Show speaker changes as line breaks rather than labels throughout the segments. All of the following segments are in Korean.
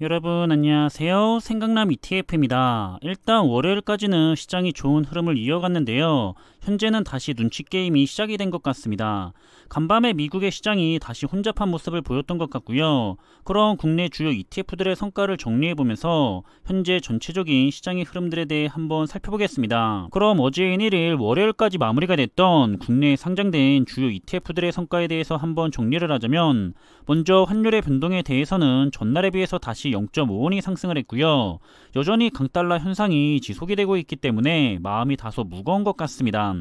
여러분 안녕하세요. 생강남 ETF입니다. 일단 월요일까지는 시장이 좋은 흐름을 이어갔는데요. 현재는 다시 눈치 게임이 시작이 된 것 같습니다. 간밤에 미국의 시장이 다시 혼잡한 모습을 보였던 것 같고요. 그런 국내 주요 ETF들의 성과를 정리해보면서 현재 전체적인 시장의 흐름들에 대해 한번 살펴보겠습니다. 그럼 어제인 1일 월요일까지 마무리가 됐던 국내에 상장된 주요 ETF들의 성과에 대해서 한번 정리를 하자면, 먼저 환율의 변동에 대해서는 전날에 비해서 다시 0.5원이 상승을 했고요. 여전히 강달러 현상이 지속이 되고 있기 때문에 마음이 다소 무거운 것 같습니다.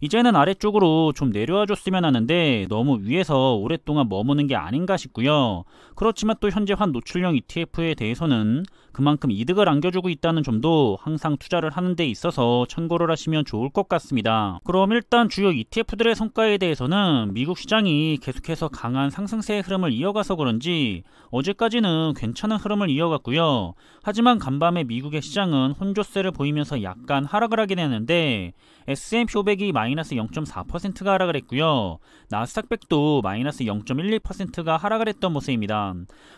이제는 아래쪽으로 좀 내려와 줬으면 하는데 너무 위에서 오랫동안 머무는 게 아닌가 싶고요. 그렇지만 또 현재 환 노출형 ETF에 대해서는 그만큼 이득을 안겨주고 있다는 점도 항상 투자를 하는 데 있어서 참고를 하시면 좋을 것 같습니다. 그럼 일단 주요 ETF들의 성과에 대해서는 미국 시장이 계속해서 강한 상승세의 흐름을 이어가서 그런지 어제까지는 괜찮은 흐름을 이어갔고요. 하지만 간밤에 미국의 시장은 혼조세를 보이면서 약간 하락을 하긴 했는데 S&P 500이 마이너스 0.4%가 하락을 했고요. 나스닥백도 마이너스 0.12%가 하락을 했던 모습입니다.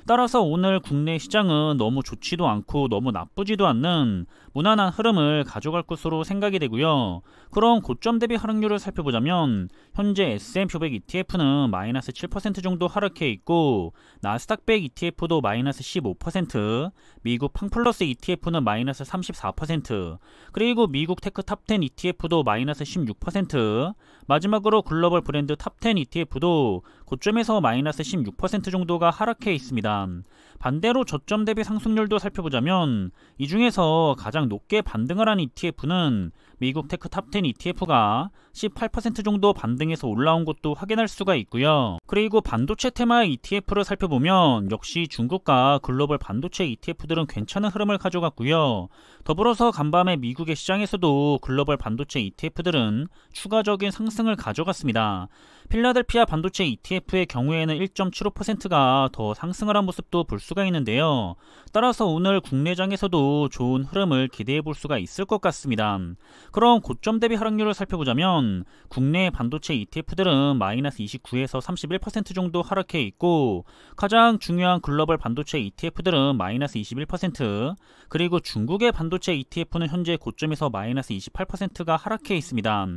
따라서 오늘 국내 시장은 너무 좋지도 않고 너무 나쁘지도 않는 무난한 흐름을 가져갈 것으로 생각이 되고요. 그럼 고점 대비 하락률을 살펴보자면 현재 S&P 500 ETF는 마이너스 7% 정도 하락해 있고, 나스닥백 ETF도 마이너스 15%, 미국 팡플러스 ETF는 마이너스 34%, 그리고 미국 테크 탑10 ETF도 마이너스 16%, 마지막으로 글로벌 브랜드 탑10 ETF도 고점에서 마이너스 16% 정도가 하락해 있습니다. 반대로 저점 대비 상승률도 살펴보자면 이 중에서 가장 높게 반등을 한 ETF는 미국 테크 탑10 ETF가 18% 정도 반등해서 올라온 것도 확인할 수가 있고요. 그리고 반도체 테마의 ETF를 살펴보면 역시 중국과 글로벌 반도체 ETF들은 괜찮은 흐름을 가져갔고요. 더불어서 간밤에 미국의 시장에서도 글로벌 반도체 ETF들은 추가적인 상승을 가져갔습니다. 필라델피아 반도체 ETF의 경우에는 1.75%가 더 상승을 한 모습도 볼 수가 있는데요. 따라서 오늘 국내장에서도 좋은 흐름을 기대해 볼 수가 있을 것 같습니다. 그럼 고점 대비 하락률을 살펴보자면 국내 반도체 ETF들은 마이너스 29에서 31% 정도 하락해 있고, 가장 중요한 글로벌 반도체 ETF들은 마이너스 21%, 그리고 중국의 반도체 ETF는 현재 고점에서 마이너스 28%가 하락해 있습니다.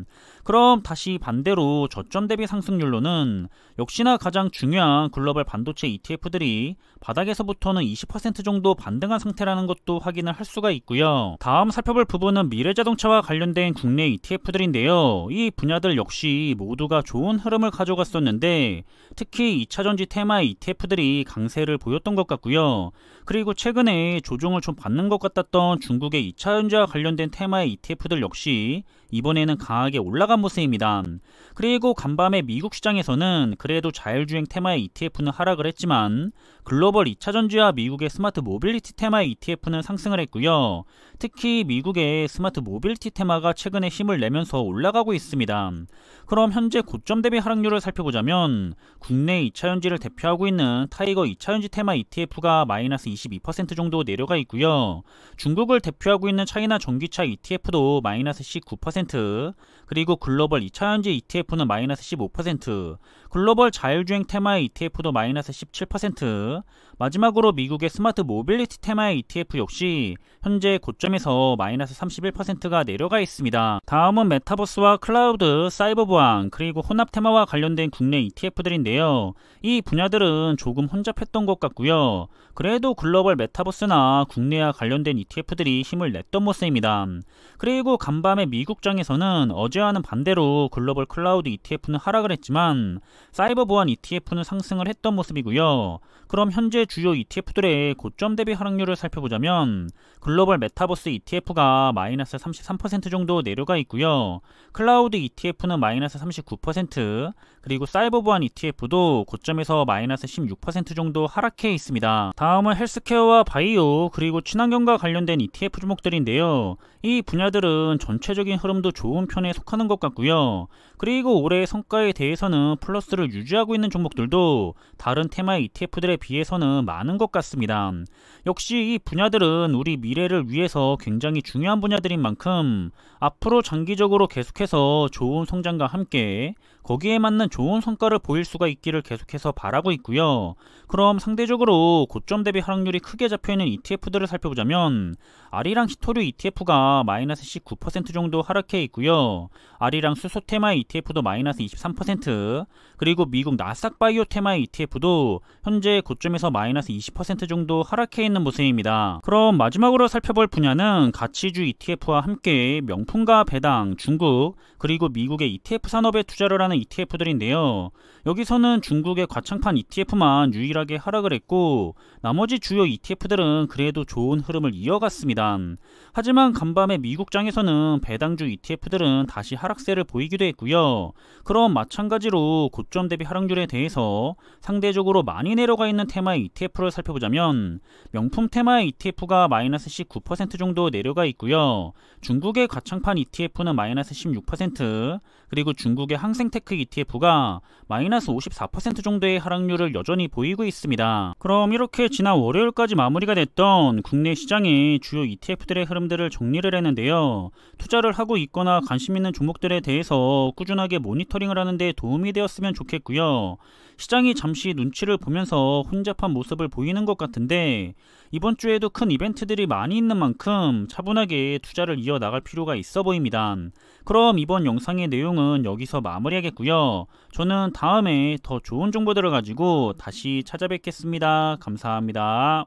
그럼 다시 반대로 저점 대비 상승률로는 역시나 가장 중요한 글로벌 반도체 ETF들이 바닥에서부터는 20% 정도 반등한 상태라는 것도 확인을 할 수가 있고요. 다음 살펴볼 부분은 미래자동차와 관련된 국내 ETF들인데요. 이 분야들 역시 모두가 좋은 흐름을 가져갔었는데 특히 2차전지 테마의 ETF들이 강세를 보였던 것 같고요. 그리고 최근에 조정을 좀 받는 것 같았던 중국의 2차전지와 관련된 테마의 ETF들 역시 이번에는 강하게 올라간 모습입니다. 그리고 간밤에 미국 시장에서는 그래도 자율주행 테마의 ETF는 하락을 했지만 글로벌 2차전지와 미국의 스마트 모빌리티 테마의 ETF는 상승을 했고요. 특히 미국의 스마트 모빌리티 테마가 최근에 힘을 내면서 올라가고 있습니다. 그럼 현재 고점 대비 하락률을 살펴보자면 국내 2차전지를 대표하고 있는 타이거 2차전지 테마 ETF가 마이너스 22% 정도 내려가 있고요. 중국을 대표하고 있는 차이나 전기차 ETF도 마이너스 19%, 그리고 글로벌 2차전지 ETF는 마이너스 15%, 글로벌 자율주행 테마의 ETF도 마이너스 17%, 마지막으로 미국의 스마트 모빌리티 테마의 ETF 역시 현재 고점에서 마이너스 31%가 내려가 있습니다. 다음은 메타버스와 클라우드, 사이버 보안, 그리고 혼합 테마와 관련된 국내 ETF들인데요. 이 분야들은 조금 혼잡했던 것 같고요. 그래도 글로벌 메타버스나 국내와 관련된 ETF들이 힘을 냈던 모습입니다. 그리고 간밤에 미국장에서는 어제와는 반대로 글로벌 클라우드 ETF는 하락을 했지만 사이버 보안 ETF는 상승을 했던 모습이고요. 그럼 현재 주요 ETF들의 고점 대비 하락률을 살펴보자면 글로벌 메타버스 ETF가 마이너스 33% 정도 내려가 있고요. 클라우드 ETF는 마이너스 39%, 그리고 사이버 보안 ETF도 고점에서 마이너스 16% 정도 하락해 있습니다. 다음은 헬스케어와 바이오, 그리고 친환경과 관련된 ETF 종목들인데요. 이 분야들은 전체적인 흐름도 좋은 편에 속하는 것 같고요. 그리고 올해의 성과에 대해서는 플러스를 유지하고 있는 종목들도 다른 테마 ETF들에 비해서는 많은 것 같습니다. 역시 이 분야들은 우리 미래를 위해서 굉장히 중요한 분야들인 만큼 앞으로 장기적으로 계속해서 좋은 성장과 함께 거기에 맞는 좋은 성과를 보일 수가 있기를 계속해서 바라고 있고요. 그럼 상대적으로 고점 대비 하락률이 크게 잡혀있는 ETF들을 살펴보자면 아리랑 히토류 ETF가 마이너스 19% 정도 하락해 있고요. 아리랑 수소 테마 ETF도 마이너스 23%, 그리고 미국 나스닥 바이오 테마 ETF도 현재 고점에서 마이너스 20% 정도 하락해 있는 모습입니다. 그럼 마지막으로 살펴볼 분야는 가치주 ETF와 함께 명품과 배당, 중국, 그리고 미국의 ETF 산업에 투자를 하는 ETF들인데요. 여기서는 중국의 과창판 ETF만 유일하게 하락을 했고 나머지 주요 ETF들은 그래도 좋은 흐름을 이어갔습니다. 하지만 간밤에 미국장에서는 배당주 ETF들은 다시 하락세를 보이기도 했고요. 그럼 마찬가지로 고점 대비 하락률에 대해서 상대적으로 많이 내려가 있는 테마의 ETF를 살펴보자면 명품 테마의 ETF가 마이너스 19% 정도 내려가 있고요. 중국의 과창판 ETF는 마이너스 16%, 그리고 중국의 항생테크 ETF가 마이너스 54% 정도의 하락률을 여전히 보이고 있습니다. 그럼 이렇게 지난 월요일까지 마무리가 됐던 국내 시장의 주요 ETF들의 흐름들을 정리를 했는데요. 투자를 하고 있거나 관심 있는 종목들에 대해서 꾸준하게 모니터링을 하는 데 도움이 되었으면 좋겠고요. 시장이 잠시 눈치를 보면서 혼잡한 모습을 보이는 것 같은데 이번 주에도 큰 이벤트들이 많이 있는 만큼 차분하게 투자를 이어나갈 필요가 있어 보입니다. 그럼 이번 영상의 내용은 여기서 마무리하겠고요. 저는 다음에 더 좋은 정보들을 가지고 다시 찾아뵙겠습니다. 감사합니다.